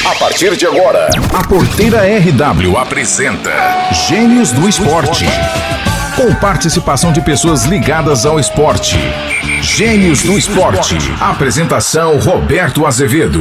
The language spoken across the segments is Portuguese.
A partir de agora, a Porteira RW apresenta Gênios do Esporte. Com participação de pessoas ligadas ao esporte. Gênios do Esporte. Apresentação Roberto Azevedo.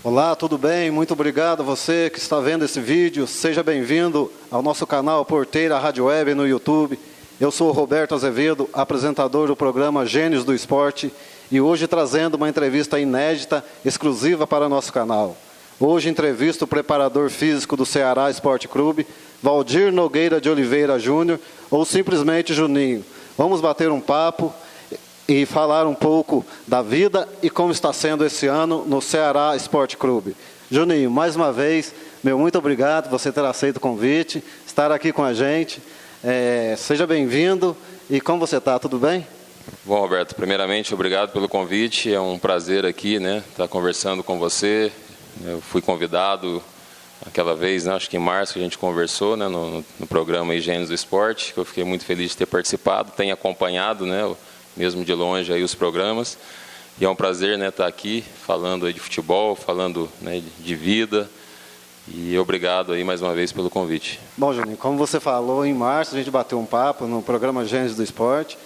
Olá, tudo bem? Muito obrigado a você que está vendo esse vídeo. Seja bem-vindo ao nosso canal Porteira Rádio Web no YouTube. Eu sou o Roberto Azevedo, apresentador do programa Gênios do Esporte, e hoje trazendo uma entrevista inédita, exclusiva para o nosso canal. Hoje entrevisto o preparador físico do Ceará Esporte Clube, Valdir Nogueira de Oliveira Júnior, ou simplesmente Juninho. Vamos bater um papo e falar um pouco da vida e como está sendo esse ano no Ceará Esporte Clube. Juninho, mais uma vez, meu muito obrigado por você ter aceito o convite, estar aqui com a gente. Seja bem-vindo. E como você está? Tudo bem? Bom, Roberto, primeiramente, obrigado pelo convite. É um prazer aqui, estar conversando com você. Eu fui convidado aquela vez, acho que em março, que a gente conversou, no programa Gênios do Esporte, que eu fiquei muito feliz de ter participado, tenho acompanhado, mesmo de longe, aí, os programas. E é um prazer, estar aqui falando aí de futebol, falando, de vida. E obrigado aí mais uma vez pelo convite. Bom, Juninho, como você falou, em março a gente bateu um papo no programa Gênios do Esporte.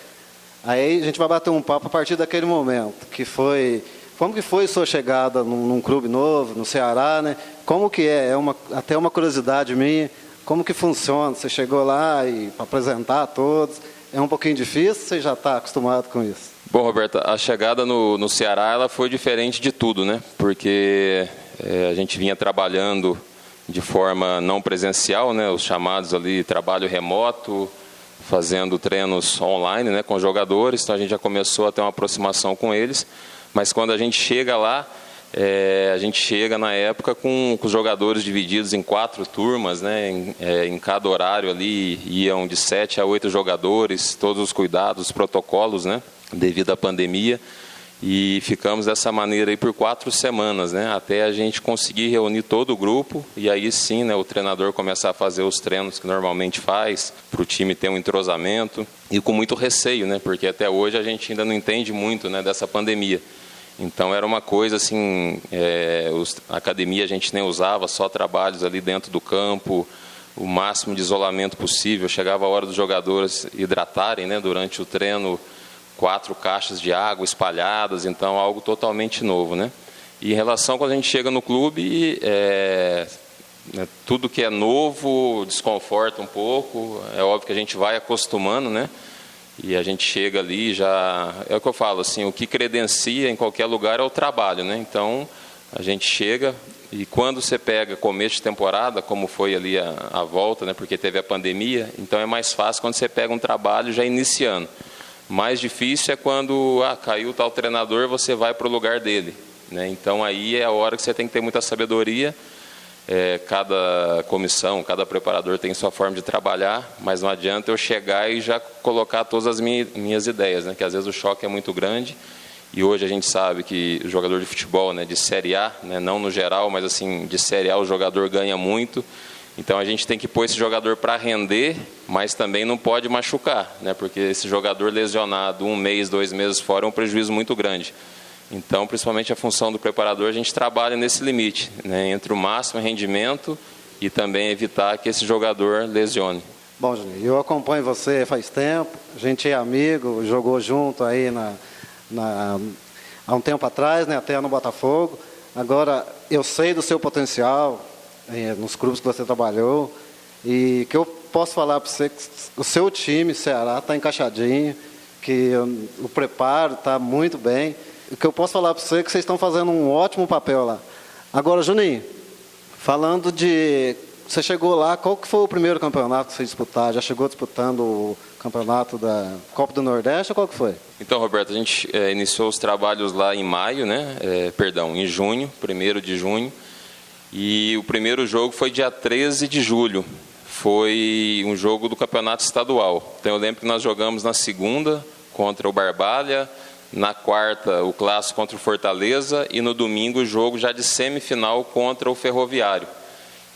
Aí a gente vai bater um papo a partir daquele momento, que foi... Como que foi sua chegada num clube novo, no Ceará, Como que é? Até uma curiosidade minha, como que funciona? Você chegou lá e para apresentar a todos, é um pouquinho difícil, você já está acostumado com isso? Bom, Roberto, a chegada no Ceará, ela foi diferente de tudo, Porque a gente vinha trabalhando de forma não presencial, os chamados ali trabalho remoto, fazendo treinos online, com jogadores, então a gente já começou a ter uma aproximação com eles. Mas quando a gente chega lá, a gente chega na época com os jogadores divididos em 4 turmas, em cada horário ali iam de 7 a 8 jogadores, todos os cuidados, os protocolos, devido à pandemia. E ficamos dessa maneira aí por 4 semanas, até a gente conseguir reunir todo o grupo e aí sim, o treinador começar a fazer os treinos que normalmente faz, para o time ter um entrosamento e com muito receio, porque até hoje a gente ainda não entende muito, dessa pandemia. Então era uma coisa assim, a academia a gente nem usava, só trabalhos ali dentro do campo, o máximo de isolamento possível. Chegava a hora dos jogadores hidratarem, durante o treino, 4 caixas de água espalhadas, então algo totalmente novo, E em relação quando a gente chega no clube, tudo que é novo desconforta um pouco, é óbvio que a gente vai acostumando, E a gente chega ali já... É o que eu falo, assim, o que credencia em qualquer lugar é o trabalho, Então, a gente chega e quando você pega começo de temporada, como foi ali a volta, Porque teve a pandemia, então é mais fácil quando você pega um trabalho já iniciando. Mais difícil é quando caiu tal treinador, você vai para o lugar dele, Então, aí é a hora que você tem que ter muita sabedoria. Cada comissão, cada preparador tem sua forma de trabalhar, mas não adianta eu chegar e já colocar todas as minhas ideias, que às vezes o choque é muito grande, e hoje a gente sabe que o jogador de futebol, de Série A, não no geral, mas assim, de Série A o jogador ganha muito, então a gente tem que pôr esse jogador para render, mas também não pode machucar, porque esse jogador lesionado 1 mês, 2 meses fora é um prejuízo muito grande. Então, principalmente a função do preparador, a gente trabalha nesse limite, entre o máximo rendimento e também evitar que esse jogador lesione. Bom, Juninho, eu acompanho você faz tempo, a gente é amigo, jogou junto aí há um tempo atrás, até no Botafogo. Agora, eu sei do seu potencial nos clubes que você trabalhou e que eu posso falar para você que o seu time, Ceará, está encaixadinho, que o preparo está muito bem. O que eu posso falar para você é que vocês estão fazendo um ótimo papel lá. Agora, Juninho, falando de... Você chegou lá, qual que foi o primeiro campeonato que você disputar? Já chegou disputando o campeonato da Copa do Nordeste ou qual que foi? Então, Roberto, a gente iniciou os trabalhos lá em maio, em junho, 1º de junho. E o primeiro jogo foi dia 13 de julho. Foi um jogo do campeonato estadual. Então, eu lembro que nós jogamos na segunda contra o Barbalha, na quarta o clássico contra o Fortaleza e no domingo o jogo já de semifinal contra o Ferroviário.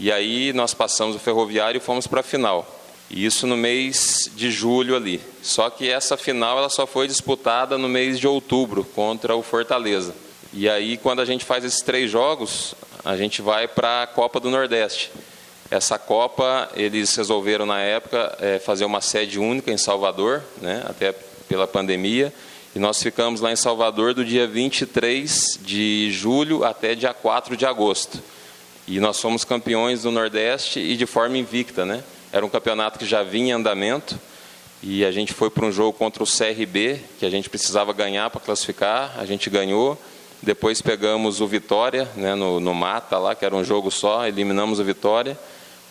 E aí nós passamos o Ferroviário e fomos para a final. E isso no mês de julho ali. Só que essa final ela só foi disputada no mês de outubro contra o Fortaleza. E aí quando a gente faz esses 3 jogos, a gente vai para a Copa do Nordeste. Essa Copa, eles resolveram na época fazer uma sede única em Salvador, né, até pela pandemia, e nós ficamos lá em Salvador do dia 23 de julho até dia 4 de agosto. E nós fomos campeões do Nordeste e de forma invicta, né? Era um campeonato que já vinha em andamento, e a gente foi para um jogo contra o CRB, que a gente precisava ganhar para classificar, a gente ganhou. Depois pegamos o Vitória, né, no mata lá, que era um jogo só, eliminamos o Vitória.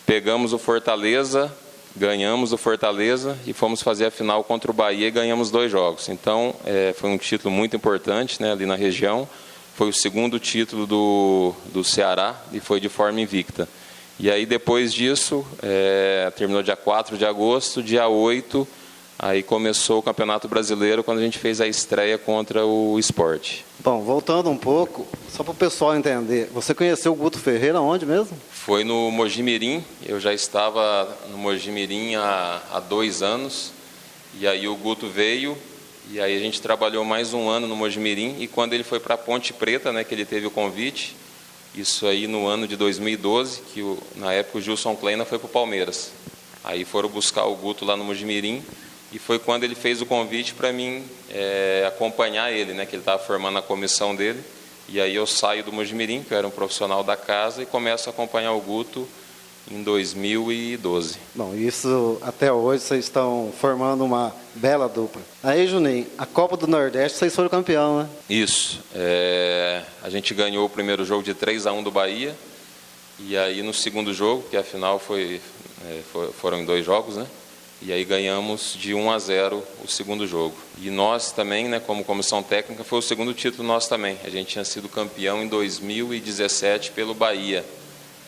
Pegamos o Fortaleza, ganhamos o Fortaleza e fomos fazer a final contra o Bahia e ganhamos 2 jogos. Então, foi um título muito importante, né, ali na região. Foi o segundo título do Ceará e foi de forma invicta. E aí, depois disso, terminou dia 4 de agosto, dia 8, aí começou o Campeonato Brasileiro, quando a gente fez a estreia contra o Sport. Bom, voltando um pouco, só para o pessoal entender, você conheceu o Guto Ferreira onde mesmo? Foi no Mojimirim, eu já estava no Mojimirim há 2 anos, e aí o Guto veio, e aí a gente trabalhou mais 1 ano no Mojimirim, e quando ele foi para Ponte Preta, né, que ele teve o convite, isso aí no ano de 2012, que na época o Gilson Kleina foi para o Palmeiras. Aí foram buscar o Guto lá no Mojimirim, e foi quando ele fez o convite para mim acompanhar ele, né, que ele estava formando a comissão dele. E aí eu saio do Mojimirim, que eu era um profissional da casa, e começo a acompanhar o Guto em 2012. Bom, isso até hoje vocês estão formando uma bela dupla. Aí, Juninho, a Copa do Nordeste vocês foram campeão, né? Isso. A gente ganhou o primeiro jogo de 3-1 do Bahia, e aí no segundo jogo, que afinal foram em 2 jogos, né? E aí ganhamos de 1-0 o segundo jogo. E nós também, né, como comissão técnica, foi o segundo título nosso também. A gente tinha sido campeão em 2017 pelo Bahia.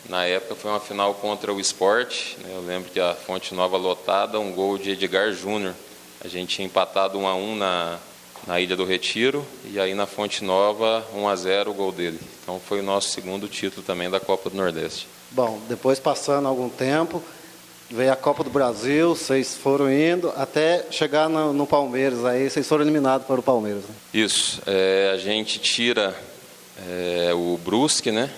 Na época foi uma final contra o Sport, né, eu lembro que a Fonte Nova lotada, um gol de Edgar Júnior. A gente tinha empatado 1-1 na Ilha do Retiro, e aí na Fonte Nova 1-0 o gol dele. Então foi o nosso segundo título também da Copa do Nordeste. Bom, depois passando algum tempo, veio a Copa do Brasil, vocês foram indo até chegar no Palmeiras, aí vocês foram eliminados para o Palmeiras. Né? Isso, a gente tira o Brusque, né,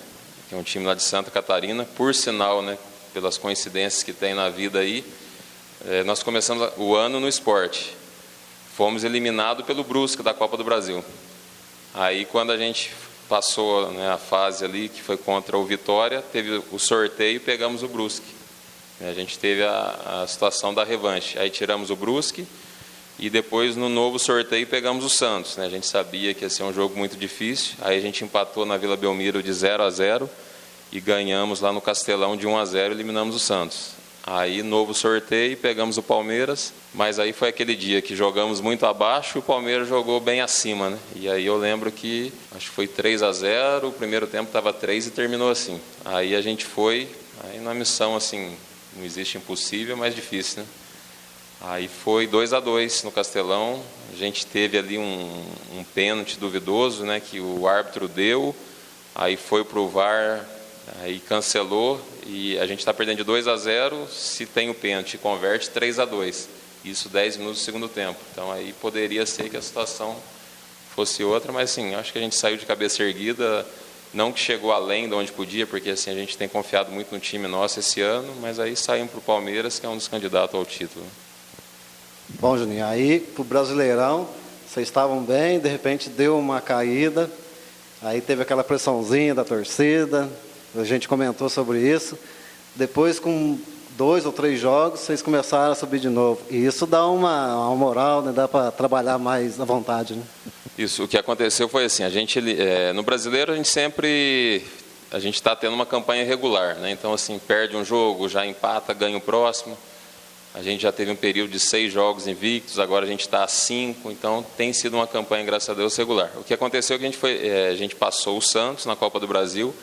que é um time lá de Santa Catarina, por sinal, né, pelas coincidências que tem na vida aí, nós começamos o ano no Sport, fomos eliminados pelo Brusque da Copa do Brasil. Aí quando a gente passou, né, a fase ali, que foi contra o Vitória, teve o sorteio e pegamos o Brusque. A gente teve a situação da revanche. Aí tiramos o Brusque e depois no novo sorteio pegamos o Santos. Né? A gente sabia que ia ser um jogo muito difícil. Aí a gente empatou na Vila Belmiro de 0-0 e ganhamos lá no Castelão de 1-0 e eliminamos o Santos. Aí novo sorteio, pegamos o Palmeiras, mas aí foi aquele dia que jogamos muito abaixo e o Palmeiras jogou bem acima. Né? E aí eu lembro que acho que foi 3-0, o primeiro tempo estava 3 e terminou assim. Aí a gente foi, aí na missão assim, não existe impossível, mas difícil, né? Aí foi 2-2 no Castelão. A gente teve ali um pênalti duvidoso, né, que o árbitro deu. Aí foi para o VAR, aí cancelou. E a gente está perdendo de 2-0. Se tem o pênalti, converte 3-2. Isso 10 minutos do segundo tempo. Então aí poderia ser que a situação fosse outra, mas assim, acho que a gente saiu de cabeça erguida. Não que chegou além de onde podia, porque assim, a gente tem confiado muito no time nosso esse ano, mas aí saímos para o Palmeiras, que é um dos candidatos ao título. Bom, Juninho, aí para o Brasileirão, vocês estavam bem, de repente deu uma caída, aí teve aquela pressãozinha da torcida, a gente comentou sobre isso. Depois, com 2 ou 3 jogos, vocês começaram a subir de novo. E isso dá uma moral, né? Dá para trabalhar mais à vontade, né? Isso, o que aconteceu foi assim, a gente, no Brasileiro a gente está tendo uma campanha regular, né? Então assim, perde um jogo, já empata, ganha o próximo. A gente já teve um período de 6 jogos invictos, agora a gente está a 5, então tem sido uma campanha, graças a Deus, regular. O que aconteceu é que a gente passou o Santos na Copa do Brasil,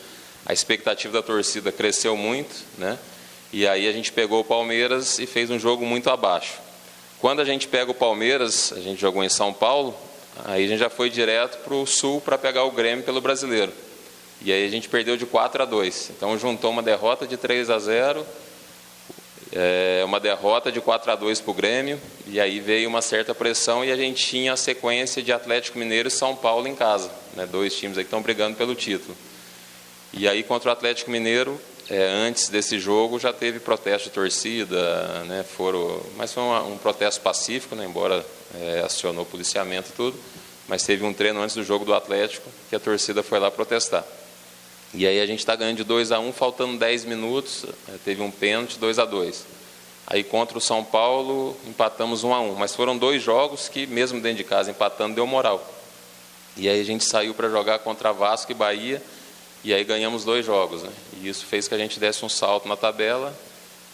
a expectativa da torcida cresceu muito, né? E aí a gente pegou o Palmeiras e fez um jogo muito abaixo. Quando a gente pega o Palmeiras, a gente jogou em São Paulo, aí a gente já foi direto para o Sul para pegar o Grêmio pelo Brasileiro. E aí a gente perdeu de 4-2. Então juntou uma derrota de 3-0, uma derrota de 4-2 para o Grêmio, e aí veio uma certa pressão e a gente tinha a sequência de Atlético Mineiro e São Paulo em casa. Né? 2 times aí que estão brigando pelo título. E aí contra o Atlético Mineiro, antes desse jogo já teve protesto de torcida, né, mas foi um protesto pacífico, né, embora acionou policiamento e tudo, mas teve um treino antes do jogo do Atlético que a torcida foi lá protestar. E aí a gente está ganhando de 2-1, faltando 10 minutos, teve um pênalti, 2-2. Aí contra o São Paulo empatamos 1-1, mas foram 2 jogos que mesmo dentro de casa empatando deu moral. E aí a gente saiu para jogar contra Vasco e Bahia, e aí ganhamos 2 jogos, né? E isso fez que a gente desse um salto na tabela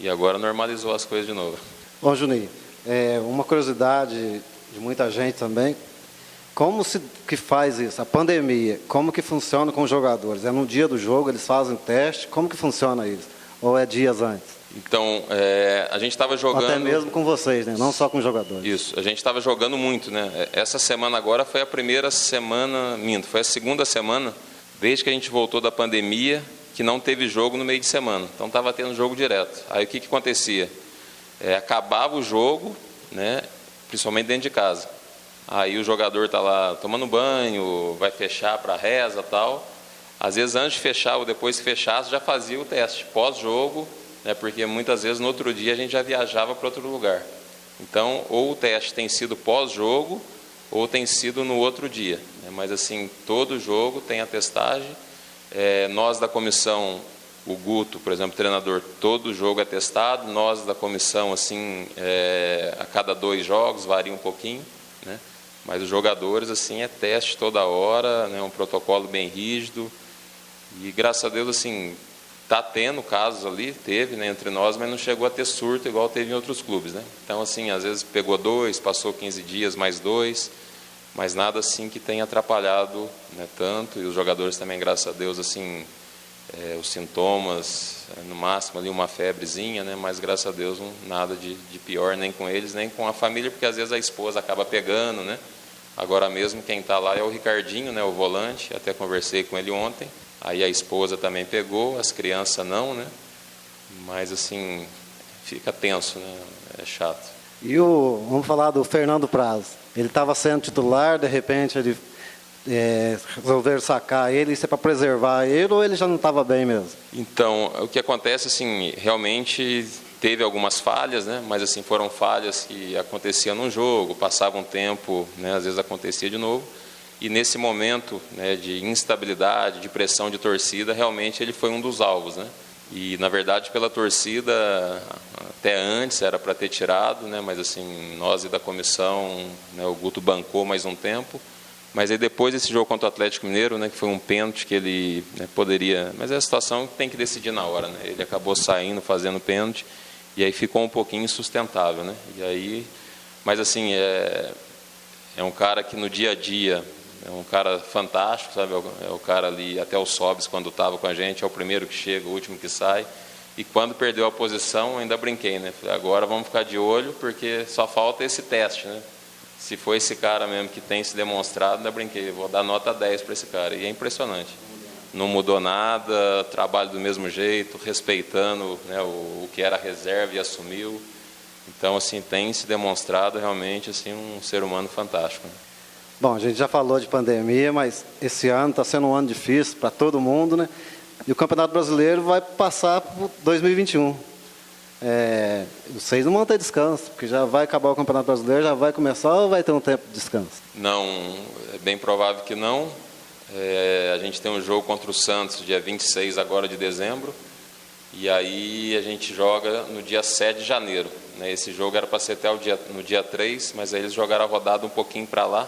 e agora normalizou as coisas de novo. Bom, Juninho, uma curiosidade de muita gente também, como que faz isso? A pandemia, como que funciona com os jogadores? É no dia do jogo, eles fazem teste, como que funciona isso? Ou é dias antes? Então, a gente estava jogando... Até mesmo com vocês, né? Não só com os jogadores. Isso, a gente estava jogando muito, né? Essa semana agora foi a primeira semana, foi a segunda semana, desde que a gente voltou da pandemia, que não teve jogo no meio de semana. Então estava tendo jogo direto. Aí o que acontecia? Acabava o jogo, né? Principalmente dentro de casa. Aí o jogador está lá tomando banho, vai fechar para a reza e tal. Às vezes antes de fechar ou depois que fechasse já fazia o teste, pós-jogo, né? Porque muitas vezes no outro dia a gente já viajava para outro lugar. Então ou o teste tem sido pós-jogo ou tem sido no outro dia, né? Mas assim, todo jogo tem a testagem. Nós da comissão, o Guto, por exemplo, treinador, todo jogo é testado. Nós da comissão, assim, a cada 2 jogos, varia um pouquinho, né? Mas os jogadores, assim, é teste toda hora, né? Um protocolo bem rígido. E graças a Deus, assim, está tendo casos ali, teve, né, entre nós, mas não chegou a ter surto igual teve em outros clubes, né? Então, assim, às vezes pegou 2, passou 15 dias, mais 2, mas nada assim que tenha atrapalhado, né, tanto. E os jogadores também, graças a Deus, assim, os sintomas, no máximo ali uma febrezinha, né, mas graças a Deus nada de pior, nem com eles, nem com a família, porque às vezes a esposa acaba pegando, né? Agora mesmo quem está lá é o Ricardinho, né, o volante, até conversei com ele ontem. Aí a esposa também pegou, as crianças não, né? Mas assim, fica tenso, né? É chato. E vamos falar do Fernando Praz. Ele estava sendo titular, de repente ele resolveram sacar ele, isso é para preservar ele ou ele já não estava bem mesmo? Então, o que acontece, assim, realmente teve algumas falhas, né? Mas assim, foram falhas que aconteciam num jogo, passava um tempo, né? Às vezes acontecia de novo. E nesse momento, né, de instabilidade, de pressão de torcida, realmente ele foi um dos alvos, né? E na verdade pela torcida até antes era para ter tirado, né? Mas assim, nós e da comissão, né, o Guto bancou mais um tempo. Mas aí depois desse jogo contra o Atlético Mineiro, né, que foi um pênalti que ele, né, poderia... Mas é a situação que tem que decidir na hora, né? Ele acabou saindo, fazendo pênalti, e aí ficou um pouquinho insustentável, né? E aí, mas assim, é um cara que no dia a dia... É um cara fantástico, sabe? É o cara ali, até o Sobis, quando estava com a gente, é o primeiro que chega, o último que sai. E quando perdeu a posição, ainda brinquei, né? Falei, agora vamos ficar de olho, porque só falta esse teste, né? Se for esse cara mesmo que tem se demonstrado, ainda brinquei, vou dar nota 10 para esse cara. E é impressionante. Não mudou nada, trabalho do mesmo jeito, respeitando, né, o que era reserva e assumiu. Então, assim, tem se demonstrado realmente assim, um ser humano fantástico, né? Bom, a gente já falou de pandemia, mas esse ano está sendo um ano difícil para todo mundo, né? E o Campeonato Brasileiro vai passar para 2021. Vocês não vão ter descanso, porque já vai acabar o Campeonato Brasileiro, já vai começar ou vai ter um tempo de descanso? Não, é bem provável que não. A gente tem um jogo contra o Santos, dia 26 agora de dezembro, e aí a gente joga no dia 7 de janeiro. Né? Esse jogo era para ser até no dia 3, mas aí eles jogaram a rodada um pouquinho para lá,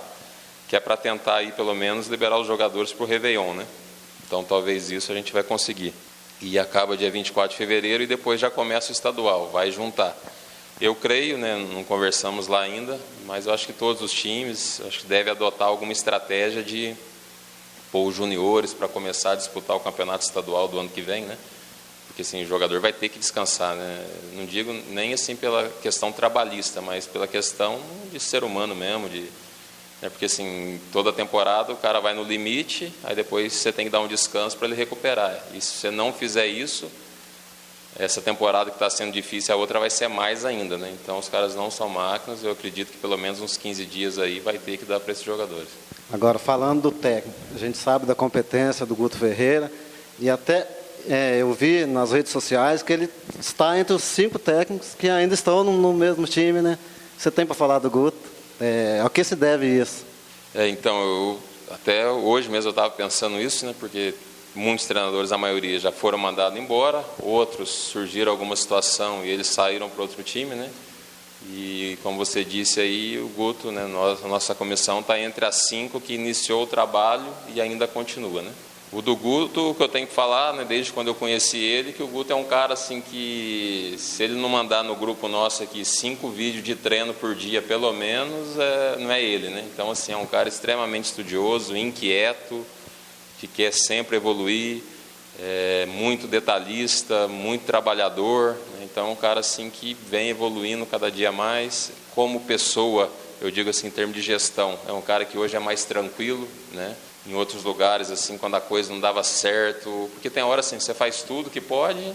que é para tentar aí pelo menos liberar os jogadores para o Réveillon, né? Então talvez isso a gente vai conseguir. E acaba dia 24 de fevereiro e depois já começa o estadual, vai juntar. Eu creio, né, não conversamos lá ainda, mas eu acho que todos os times acho que devem adotar alguma estratégia de pôr os juniores para começar a disputar o campeonato estadual do ano que vem, né? Porque assim, o jogador vai ter que descansar, né? Não digo nem assim pela questão trabalhista, mas pela questão de ser humano mesmo, porque assim, toda temporada o cara vai no limite, aí depois você tem que dar um descanso para ele recuperar. E se você não fizer isso, essa temporada que está sendo difícil, a outra vai ser mais ainda, né? Então os caras não são máquinas, eu acredito que pelo menos uns 15 dias aí vai ter que dar para esses jogadores. Agora, falando do técnico, a gente sabe da competência do Guto Ferreira, e até eu vi nas redes sociais que ele está entre os 5 técnicos que ainda estão no mesmo time, né? Você tem para falar do Guto? Ao que se deve isso? Então, até hoje mesmo eu estava pensando isso, né? Porque muitos treinadores, a maioria, já foram mandados embora, outros surgiram alguma situação e eles saíram para outro time, né? E como você disse aí, o Guto, né, a nossa comissão está entre as 5 que iniciou o trabalho e ainda continua, né? O do Guto, o que eu tenho que falar, né, desde quando eu conheci ele, que o Guto é um cara assim que, se ele não mandar no grupo nosso aqui 5 vídeos de treino por dia, pelo menos, não é ele, né? Então, assim, é um cara extremamente estudioso, inquieto, que quer sempre evoluir, muito detalhista, muito trabalhador, né? Então, é um cara assim que vem evoluindo cada dia mais. Como pessoa, eu digo assim, em termos de gestão, é um cara que hoje é mais tranquilo, né? Em outros lugares, assim, quando a coisa não dava certo, porque tem hora assim, você faz tudo que pode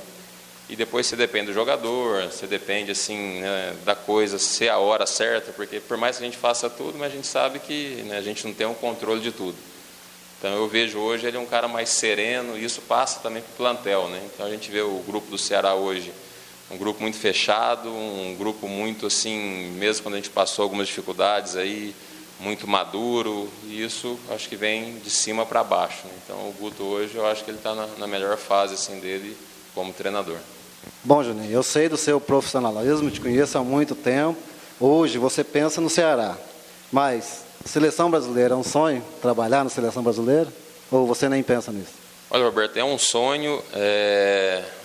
e depois você depende do jogador, você depende assim, né, da coisa ser a hora certa, porque por mais que a gente faça tudo, mas a gente sabe que, né, a gente não tem um controle de tudo. Então eu vejo hoje ele é um cara mais sereno e isso passa também para o plantel, né? Então a gente vê o grupo do Ceará hoje, um grupo muito fechado, um grupo muito assim, mesmo quando a gente passou algumas dificuldades aí, muito maduro, e isso acho que vem de cima para baixo, né? Então o Guto hoje eu acho que ele está na melhor fase assim, dele como treinador. Bom, Juninho, eu sei do seu profissionalismo, te conheço há muito tempo. Hoje você pensa no Ceará, mas seleção brasileira é um sonho? Trabalhar na seleção brasileira? Ou você nem pensa nisso? Olha, Roberto, é um sonho,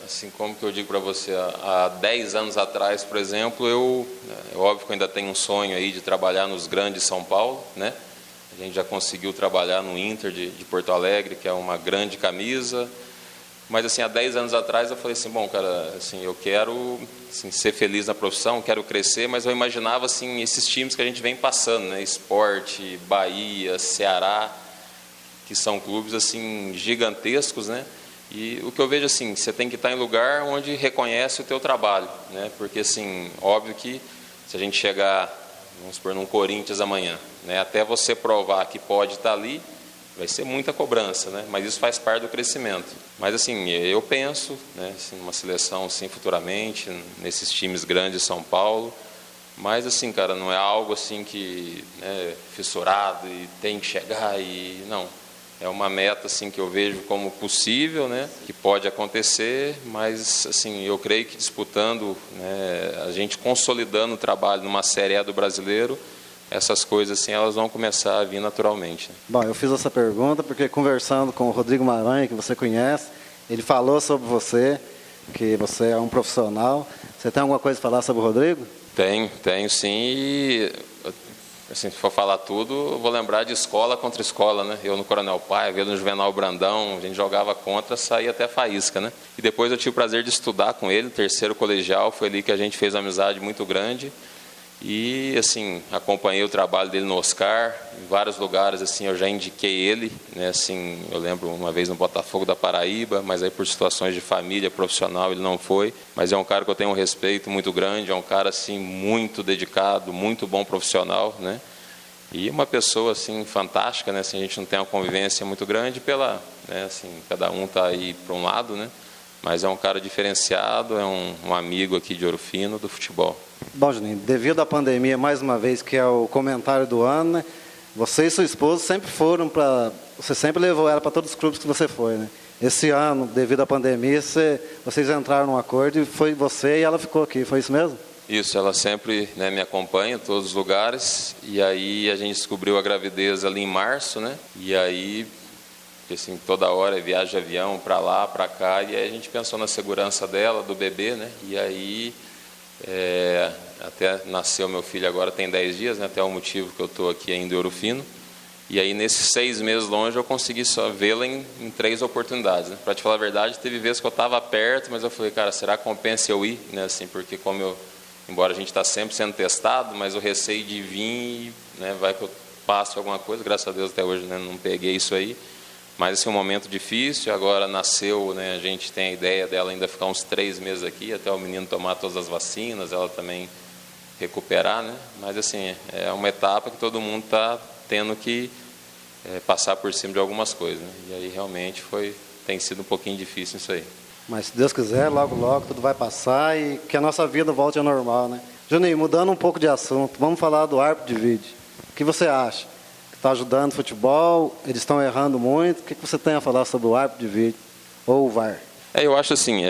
assim como que eu digo para você, há 10 anos atrás, por exemplo, é óbvio que eu ainda tenho um sonho aí de trabalhar nos grandes São Paulo, né? A gente já conseguiu trabalhar no Inter de Porto Alegre, que é uma grande camisa, mas assim, há 10 anos atrás eu falei assim, bom, cara, assim, eu quero assim, ser feliz na profissão, quero crescer, mas eu imaginava assim, esses times que a gente vem passando, né? Sport, Bahia, Ceará, que são clubes assim gigantescos, né? E o que eu vejo assim, você tem que estar em lugar onde reconhece o teu trabalho, né? Porque assim, óbvio que se a gente chegar, vamos supor, num Corinthians amanhã, né? Até você provar que pode estar ali, vai ser muita cobrança, né? Mas isso faz parte do crescimento. Mas assim, eu penso, né, assim, numa seleção assim futuramente, nesses times grandes de São Paulo. Mas assim, cara, não é algo assim que, né, fissurado e tem que chegar e não. É uma meta assim que eu vejo como possível, né, que pode acontecer, mas assim, eu creio que disputando, né, a gente consolidando o trabalho numa Série A do Brasileiro, essas coisas assim, elas vão começar a vir naturalmente. Bom, eu fiz essa pergunta porque conversando com o Rodrigo Maranhão, que você conhece, ele falou sobre você, que você é um profissional. Você tem alguma coisa para falar sobre o Rodrigo? Tenho sim, e assim, se for falar tudo, eu vou lembrar de escola contra escola, né? Eu no Coronel Paiva, ele no Juvenal Brandão, a gente jogava contra, saía até faísca, né? E depois eu tive o prazer de estudar com ele, no terceiro colegial, foi ali que a gente fez uma amizade muito grande. E assim, acompanhei o trabalho dele no Oscar, em vários lugares assim, eu já indiquei ele, né? Assim, eu lembro uma vez no Botafogo da Paraíba, mas aí por situações de família, profissional, ele não foi, mas é um cara que eu tenho um respeito muito grande, é um cara assim muito dedicado, muito bom profissional, né? E uma pessoa assim fantástica, né? Assim, a gente não tem uma convivência muito grande pela, né, assim, cada um tá aí para um lado, né? Mas é um cara diferenciado, é um amigo aqui de Ouro Fino do futebol. Bom, Juninho, devido à pandemia, mais uma vez, que é o comentário do ano, né? Você e sua esposa sempre foram para... Você sempre levou ela para todos os clubes que você foi, né? Esse ano, devido à pandemia, vocês entraram num acordo e foi você e ela ficou aqui, foi isso mesmo? Isso, ela sempre, né, me acompanha em todos os lugares. E aí a gente descobriu a gravidez ali em março, né? E aí... assim, toda hora viagem de avião para lá, para cá, e aí a gente pensou na segurança dela, do bebê, né? E aí até nasceu meu filho agora, tem 10 dias, né? Até o motivo que eu estou aqui ainda em Ouro Fino. E aí nesses 6 meses longe eu consegui só vê-la em 3 oportunidades, né? Para te falar a verdade, teve vezes que eu estava perto, mas eu falei, cara, será que compensa eu ir? Né? Assim, porque embora a gente está sempre sendo testado, mas o receio de vir, né, vai que eu passo alguma coisa, graças a Deus até hoje, né, não peguei isso aí. Mas assim, um momento difícil, agora nasceu, né, a gente tem a ideia dela ainda ficar uns 3 meses aqui, até o menino tomar todas as vacinas, ela também recuperar, né? Mas assim, é uma etapa que todo mundo está tendo que passar por cima de algumas coisas, né? E aí realmente foi tem sido um pouquinho difícil isso aí. Mas se Deus quiser, logo, logo tudo vai passar e que a nossa vida volte ao normal, né? Juninho, mudando um pouco de assunto, vamos falar do árbitro de vídeo. O que você acha? Está ajudando o futebol? Eles estão errando muito? O que você tem a falar sobre o árbitro de vídeo ou o VAR? Eu acho assim,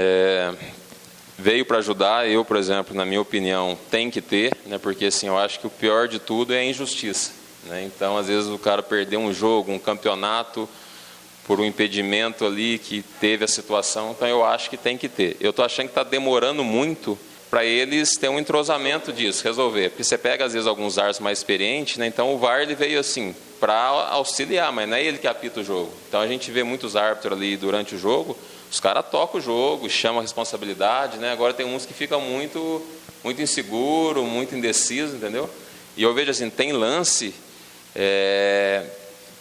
veio para ajudar. Eu, por exemplo, na minha opinião, tem que ter, né? Porque assim, eu acho que o pior de tudo é a injustiça, né? Então, às vezes o cara perdeu um jogo, um campeonato, por um impedimento ali que teve a situação, então eu acho que tem que ter. Eu estou achando que está demorando muito para eles ter um entrosamento disso, resolver. Porque você pega, às vezes, alguns árbitros mais experientes, né? Então o VAR ele veio assim, para auxiliar, mas não é ele que apita o jogo. Então a gente vê muitos árbitros ali durante o jogo, os caras tocam o jogo, chamam a responsabilidade, né? Agora tem uns que ficam muito inseguro, muito indeciso, entendeu? E eu vejo assim, tem lance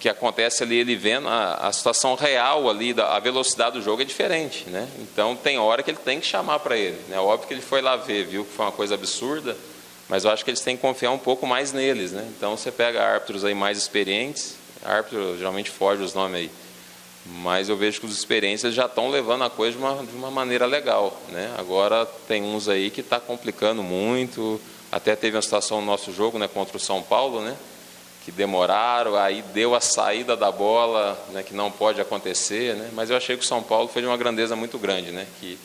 que acontece ali, ele vendo a situação real ali, a velocidade do jogo é diferente, né? Então tem hora que ele tem que chamar para ele, né? Óbvio que ele foi lá ver, viu que foi uma coisa absurda, mas eu acho que eles têm que confiar um pouco mais neles, né? Então você pega árbitros aí mais experientes, árbitro geralmente foge os nomes aí, mas eu vejo que os experientes eles já estão levando a coisa de uma maneira legal, né? Agora tem uns aí que está complicando muito, até teve uma situação no nosso jogo, né, contra o São Paulo, né? Que demoraram, aí deu a saída da bola, né, que não pode acontecer, né? Mas eu achei que o São Paulo foi de uma grandeza muito grande, né? Que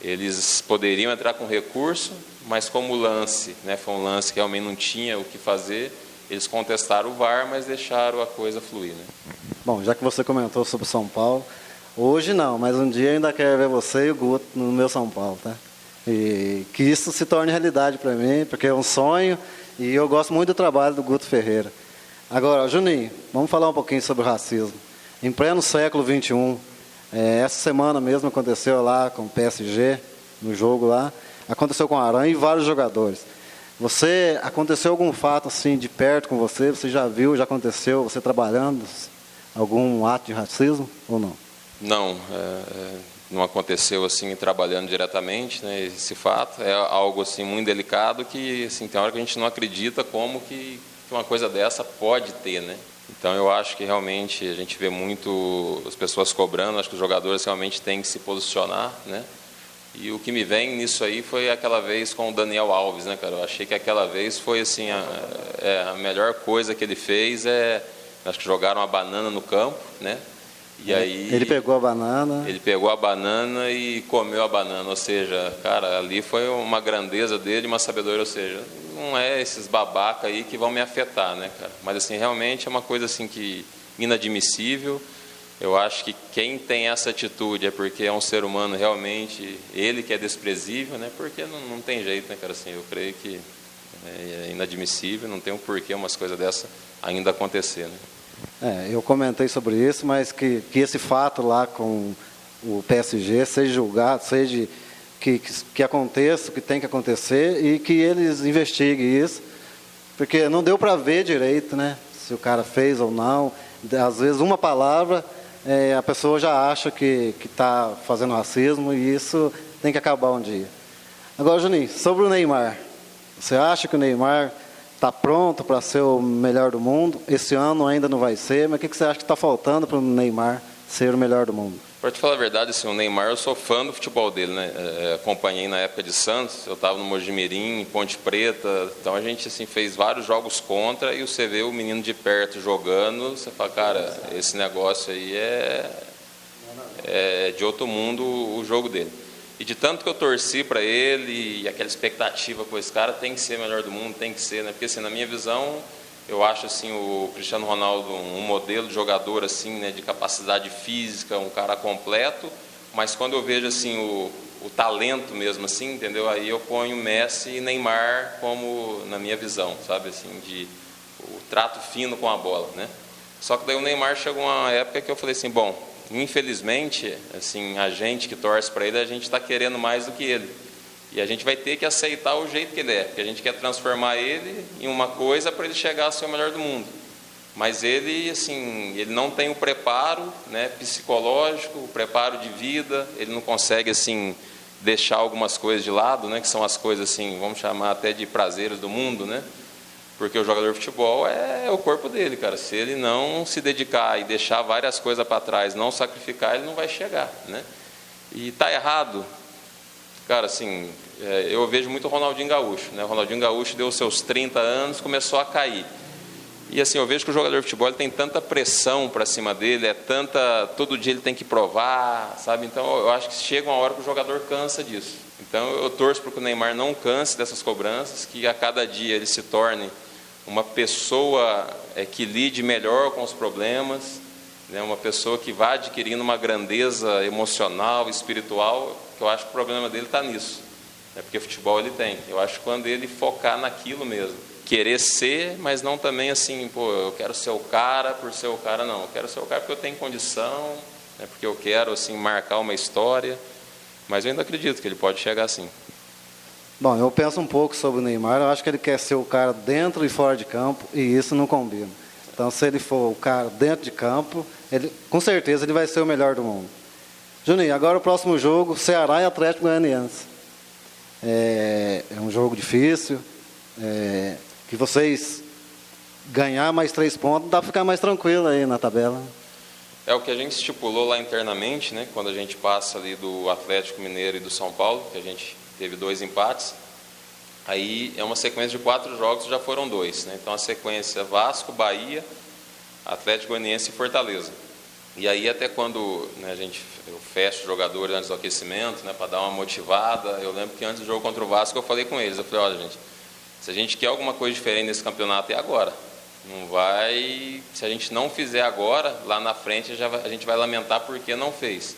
eles poderiam entrar com recurso, mas como o lance, né, foi um lance que realmente não tinha o que fazer, eles contestaram o VAR, mas deixaram a coisa fluir, né? Bom, já que você comentou sobre o São Paulo, hoje não, mas um dia eu ainda quero ver você e o Guto no meu São Paulo, tá? E que isso se torne realidade para mim, porque é um sonho e eu gosto muito do trabalho do Guto Ferreira. Agora, Juninho, vamos falar um pouquinho sobre o racismo. Em pleno século XXI, essa semana mesmo aconteceu lá com o PSG, no jogo lá, aconteceu com o Aranha e vários jogadores. Aconteceu algum fato assim de perto com você? Você já viu, já aconteceu, você trabalhando, algum ato de racismo ou não? Não, não aconteceu assim trabalhando diretamente, né, esse fato. É algo assim muito delicado que assim, tem hora que a gente não acredita como que uma coisa dessa pode ter, né? Então eu acho que realmente a gente vê muito as pessoas cobrando, acho que os jogadores realmente têm que se posicionar, né? E o que me vem nisso aí foi aquela vez com o Daniel Alves, né, cara? Eu achei que aquela vez foi assim a melhor coisa que ele fez acho que jogaram uma banana no campo, né? E aí ele pegou a banana. Ele pegou a banana e comeu a banana, ou seja, cara, ali foi uma grandeza dele, uma sabedoria, ou seja, não é esses babaca aí que vão me afetar, né, cara? Mas assim, realmente é uma coisa assim que inadmissível. Eu acho que quem tem essa atitude é porque é um ser humano realmente, ele que é desprezível, né? Porque não tem jeito, né, cara? Assim, eu creio que é inadmissível, não tem um porquê umas coisas dessa ainda acontecer, né? Eu comentei sobre isso, mas que esse fato lá com o PSG seja julgado, seja que aconteça, o que tem que acontecer e que eles investiguem isso, porque não deu para ver direito, né? Se o cara fez ou não. Às vezes uma palavra a pessoa já acha que está fazendo racismo e isso tem que acabar um dia. Agora, Juninho, sobre o Neymar, você acha que o Neymar está pronto para ser o melhor do mundo? Esse ano ainda não vai ser, mas o que você acha que está faltando para o Neymar ser o melhor do mundo? Para te falar a verdade, assim, o Neymar, eu sou fã do futebol dele, né? Acompanhei na época de Santos, eu estava no Mojimirim, em Ponte Preta, então a gente assim, fez vários jogos contra e você vê o menino de perto jogando, você fala, cara, esse negócio aí é de outro mundo o jogo dele. E de tanto que eu torci para ele e aquela expectativa com esse cara, tem que ser o melhor do mundo, tem que ser, né? Porque assim, na minha visão, eu acho assim o Cristiano Ronaldo um modelo de jogador assim, né, de capacidade física, um cara completo, mas quando eu vejo assim o talento mesmo assim, entendeu? Aí eu ponho Messi e Neymar como na minha visão, sabe assim, de o trato fino com a bola, né? Só que daí o Neymar chegou uma época que eu falei assim, bom, infelizmente, assim, a gente que torce para ele, a gente está querendo mais do que ele. E a gente vai ter que aceitar o jeito que ele é, porque a gente quer transformar ele em uma coisa para ele chegar a ser o melhor do mundo. Mas ele, assim, ele não tem o preparo, né, psicológico, o preparo de vida, ele não consegue, assim, deixar algumas coisas de lado, né, que são as coisas, assim, vamos chamar até de prazeres do mundo, né? Porque o jogador de futebol é o corpo dele, cara. Se ele não se dedicar e deixar várias coisas para trás, não sacrificar, ele não vai chegar, né? E tá errado, cara, assim, eu vejo muito o Ronaldinho Gaúcho, né? O Ronaldinho Gaúcho deu seus 30 anos, começou a cair. E assim, eu vejo que o jogador de futebol ele tem tanta pressão para cima dele, todo dia ele tem que provar, sabe? Então eu acho que chega uma hora que o jogador cansa disso. Então eu torço para que o Neymar não canse dessas cobranças, que a cada dia ele se torne uma pessoa que lide melhor com os problemas, né? Uma pessoa que vá adquirindo uma grandeza emocional, espiritual, que eu acho que o problema dele está nisso, né? Porque futebol ele tem. Eu acho que quando ele focar naquilo mesmo, querer ser, mas não também assim, pô, eu quero ser o cara por ser o cara, não. Eu quero ser o cara porque eu tenho condição, né? Porque eu quero assim, marcar uma história, mas eu ainda acredito que ele pode chegar assim. Bom, eu penso um pouco sobre o Neymar. Eu acho que ele quer ser o cara dentro e fora de campo, e isso não combina. Então, se ele for o cara dentro de campo, com certeza ele vai ser o melhor do mundo. Juninho, agora o próximo jogo, Ceará e Atlético Goianiense. É um jogo difícil, que vocês ganhar mais 3 pontos, dá para ficar mais tranquilo aí na tabela. É o que a gente estipulou lá internamente, né? Quando a gente passa ali do Atlético Mineiro e do São Paulo, que a gente teve 2 empates, aí é uma sequência de 4 jogos, já foram 2, né? Então a sequência Vasco, Bahia, Atlético Goianiense e Fortaleza. E aí até quando, né, eu fecho os jogadores antes do aquecimento, né, para dar uma motivada. Eu lembro que antes do jogo contra o Vasco eu falei com eles, eu falei, olha gente, se a gente quer alguma coisa diferente nesse campeonato é agora. Não vai, se a gente não fizer agora, lá na frente a gente vai lamentar porque não fez.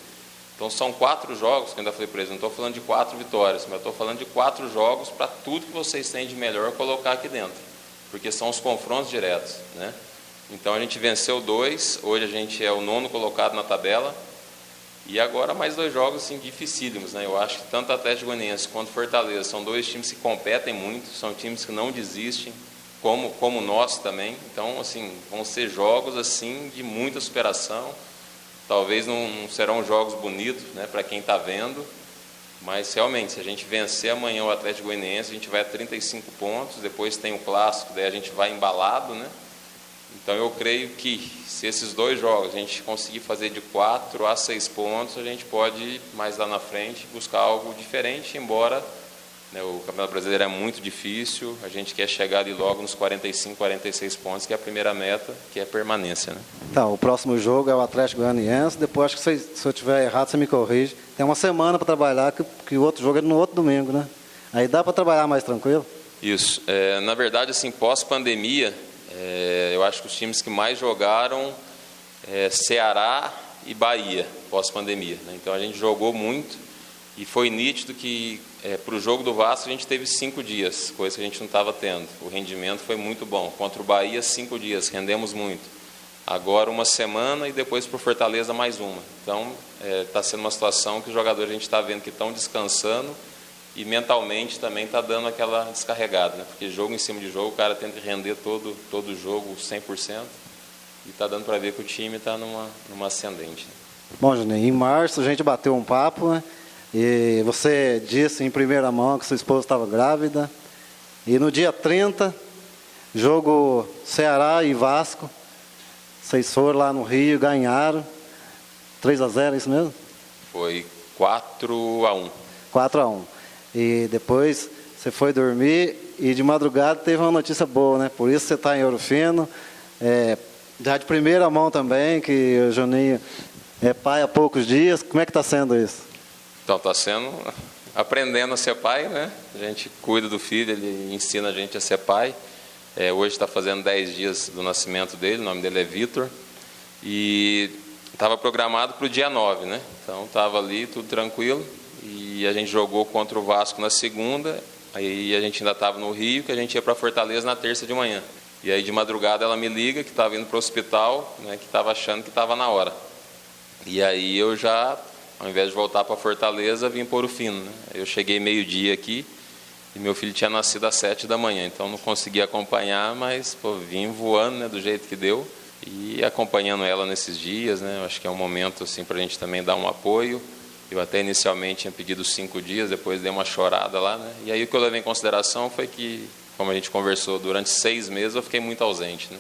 Então são 4 jogos, que eu ainda falei para eles, não estou falando de 4 vitórias, mas estou falando de 4 jogos para tudo que vocês têm de melhor colocar aqui dentro, porque são os confrontos diretos, né? Então a gente venceu 2, hoje a gente é o 9º colocado na tabela, e agora mais 2 jogos assim, dificílimos, né? Eu acho que tanto Atlético Goianiense quanto Fortaleza são 2 times que competem muito, são times que não desistem, como o nosso também. Então assim, vão ser jogos assim, de muita superação. Talvez não serão jogos bonitos, né, para quem está vendo, mas realmente, se a gente vencer amanhã o Atlético Goianiense, a gente vai a 35 pontos, depois tem o Clássico, daí a gente vai embalado, né? Então eu creio que se esses 2 jogos a gente conseguir fazer de 4 a 6 pontos, a gente pode, mais lá na frente, buscar algo diferente, embora, né, o Campeonato Brasileiro é muito difícil, a gente quer chegar ali logo nos 45, 46 pontos, que é a primeira meta, que é a permanência, né? Então, o próximo jogo é o Atlético Goianiense. Depois, acho que se eu estiver errado, você me corrige. Tem uma semana para trabalhar, que o outro jogo é no outro domingo, né? Aí dá para trabalhar mais tranquilo? Isso. Na verdade, assim, pós-pandemia, eu acho que os times que mais jogaram Ceará e Bahia, pós-pandemia, né? Então a gente jogou muito e foi nítido que para o jogo do Vasco a gente teve 5 dias, coisa que a gente não estava tendo. O rendimento foi muito bom. Contra o Bahia, 5 dias, rendemos muito. Agora 1 semana e depois para o Fortaleza mais 1. Então está sendo uma situação que os jogadores a gente está vendo que estão descansando e mentalmente também está dando aquela descarregada, né? Porque jogo em cima de jogo, o cara tem que render todo o jogo 100% e está dando para ver que o time está numa ascendente, né? Bom, Juninho, em março a gente bateu um papo, né? E você disse em primeira mão que sua esposa estava grávida. E no dia 30, jogo Ceará e Vasco, vocês foram lá no Rio, ganharam 3-0, é isso mesmo? Foi 4-1. 4-1. E depois você foi dormir e de madrugada teve uma notícia boa, né? Por isso você está em Ouro Fino. Já de primeira mão também, que o Juninho é pai há poucos dias. Como é que está sendo isso? Então está sendo, aprendendo a ser pai, né? A gente cuida do filho, ele ensina a gente a ser pai. Hoje está fazendo 10 dias do nascimento dele, o nome dele é Vitor. E estava programado para o dia 9, né? Então estava ali, tudo tranquilo. E a gente jogou contra o Vasco na segunda. Aí a gente ainda estava no Rio, que a gente ia para Fortaleza na terça de manhã. E aí de madrugada ela me liga que estava indo para o hospital, né? Que estava achando que estava na hora. E aí eu já, ao invés de voltar para Fortaleza, vim para Ouro Fino, né? Eu cheguei meio-dia aqui e meu filho tinha nascido às 7 da manhã, então não consegui acompanhar, mas vim voando, né, do jeito que deu e acompanhando ela nesses dias, né? Eu acho que é um momento assim para a gente também dar um apoio. Eu até inicialmente tinha pedido 5 dias, depois dei uma chorada lá, né? E aí o que eu levei em consideração foi que como a gente conversou, durante 6 meses eu fiquei muito ausente, né?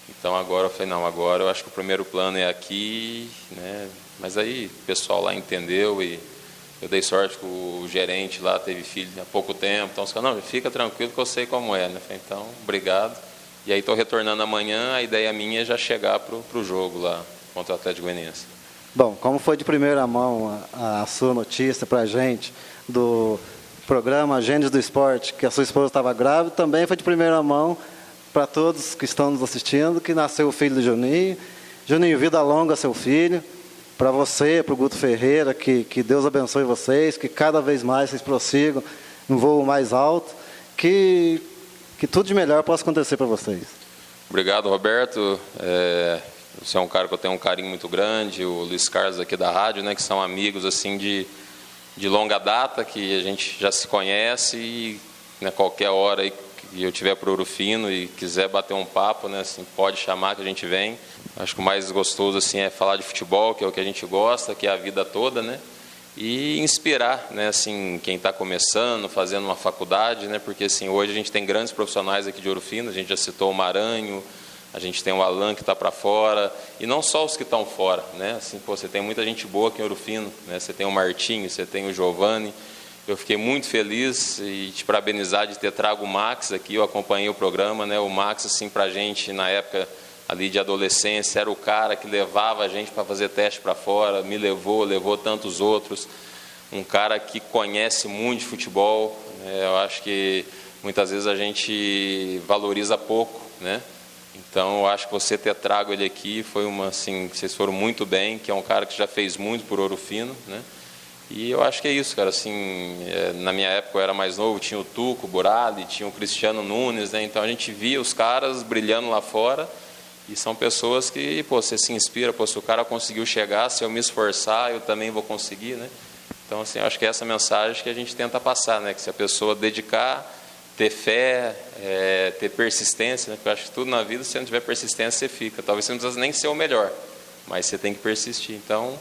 Então agora eu falei, não, agora eu acho que o primeiro plano é aqui, né? Mas aí o pessoal lá entendeu e eu dei sorte que o gerente lá teve filho há pouco tempo, então os caras, não, fica tranquilo que eu sei como é, né? Falei, então, obrigado. E aí estou retornando amanhã, a ideia minha é já chegar para o jogo lá contra o Atlético Goianiense. Bom, como foi de primeira mão a sua notícia para a gente do programa Gênios do Esporte, que a sua esposa estava grávida, também foi de primeira mão para todos que estão nos assistindo, que nasceu o filho do Juninho. Juninho, vida longa seu filho. Para você, para o Guto Ferreira, que Deus abençoe vocês, que cada vez mais vocês prossigam em voo mais alto, que tudo de melhor possa acontecer para vocês. Obrigado, Roberto. Você é um cara que eu tenho um carinho muito grande, o Luiz Carlos aqui da rádio, né, que são amigos assim de longa data, que a gente já se conhece e, né, qualquer hora aí que eu tiver para Ouro Fino e quiser bater um papo, né, assim, pode chamar que a gente vem. Acho que o mais gostoso assim é falar de futebol, que é o que a gente gosta, que é a vida toda, né? E inspirar, né, assim, quem está começando, fazendo uma faculdade, né? Porque assim, hoje a gente tem grandes profissionais aqui de Ouro Fino, a gente já citou o Maranho, a gente tem o Alan que está para fora, e não só os que estão fora, né? Assim, pô, você tem muita gente boa aqui em Ouro Fino, né? Você tem o Martinho, você tem o Giovanni. Eu fiquei muito feliz e te parabenizar de ter trago o Max aqui, eu acompanhei o programa, né? O Max, assim, para a gente, na época ali de adolescência, era o cara que levava a gente para fazer teste para fora, me levou tantos outros, um cara que conhece muito de futebol, né? Eu acho que muitas vezes a gente valoriza pouco, né? Então eu acho que você ter trago ele aqui foi uma, assim, vocês foram muito bem, que é um cara que já fez muito por Ouro Fino, né? E eu acho que é isso, cara, assim, na minha época eu era mais novo, tinha o Tuco, o Burali, tinha o Cristiano Nunes, né? Então a gente via os caras brilhando lá fora. E são pessoas que, pô, você se inspira, pô, se o cara conseguiu chegar, se eu me esforçar, eu também vou conseguir, né? Então, assim, eu acho que é essa mensagem que a gente tenta passar, né? Que se a pessoa dedicar, ter fé, ter persistência, né? Porque eu acho que tudo na vida, se você não tiver persistência, você fica. Talvez você não precisa nem ser o melhor, mas você tem que persistir. Então,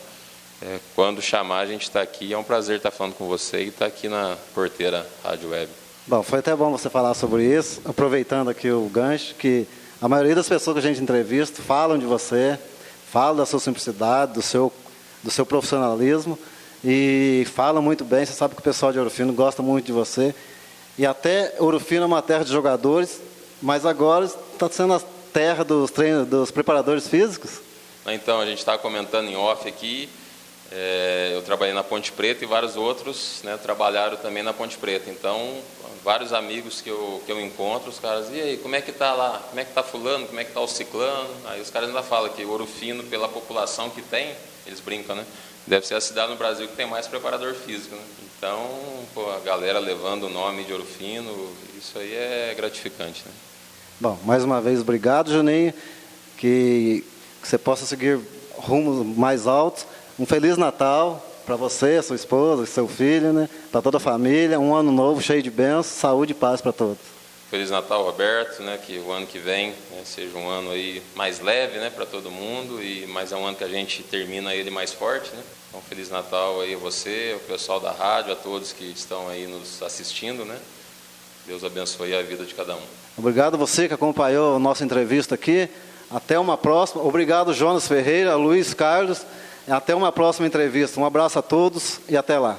quando chamar, a gente está aqui. É um prazer estar falando com você e estar aqui na Porteira Rádio Web. Bom, foi até bom você falar sobre isso, aproveitando aqui o gancho, que a maioria das pessoas que a gente entrevista falam de você, falam da sua simplicidade, do seu profissionalismo e falam muito bem. Você sabe que o pessoal de Ouro Fino gosta muito de você. E até Ouro Fino é uma terra de jogadores, mas agora está sendo a terra dos preparadores físicos. Então, a gente está comentando em off aqui. Eu trabalhei na Ponte Preta e vários outros, né, trabalharam também na Ponte Preta. Então, vários amigos que eu encontro, os caras, e aí, como é que está lá? Como é que está fulano? Como é que está o ciclano? Aí os caras ainda falam que Ouro Fino, pela população que tem, eles brincam, né? Deve ser a cidade no Brasil que tem mais preparador físico, né? Então, pô, a galera levando o nome de Ouro Fino, isso aí é gratificante, né? Bom, mais uma vez, obrigado, Juninho, que você possa seguir rumos mais altos. Um Feliz Natal para você, sua esposa, seu filho, né? Para toda a família. Um ano novo cheio de bênçãos, saúde e paz para todos. Feliz Natal, Roberto, né? Que o ano que vem, né, seja um ano aí mais leve, né, para todo mundo, e mais é um ano que a gente termina ele mais forte, né? Então, Feliz Natal aí a você, o pessoal da rádio, a todos que estão aí nos assistindo, né? Deus abençoe a vida de cada um. Obrigado a você que acompanhou a nossa entrevista aqui. Até uma próxima. Obrigado, Jonas Ferreira, Luiz Carlos. Até uma próxima entrevista. Um abraço a todos e até lá.